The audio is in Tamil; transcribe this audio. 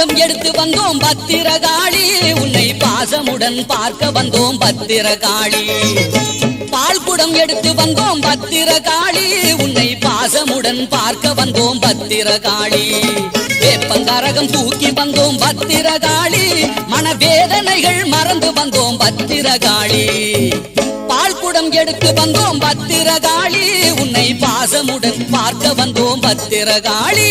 குடம் எடுத்து வந்தோம் பத்திரகாளி உன்னை பாசமுடன் பார்க்க வந்தோம் பத்திரகாளி பால் குடம் எடுத்து வந்தோம் பத்திரகாளி உன்னை பாசமுடன் பார்க்க வந்தோம் பத்திரகாளி வேப்பங்கரகம் தூக்கி வந்தோம் பத்திரகாளி மனவேதனைகள் மறந்து வந்தோம் பத்திரகாளி பால் குடம் எடுத்து வந்தோம் பத்திரகாளி உன்னை பாசமுடன் பார்க்க வந்தோம் பத்திரகாளி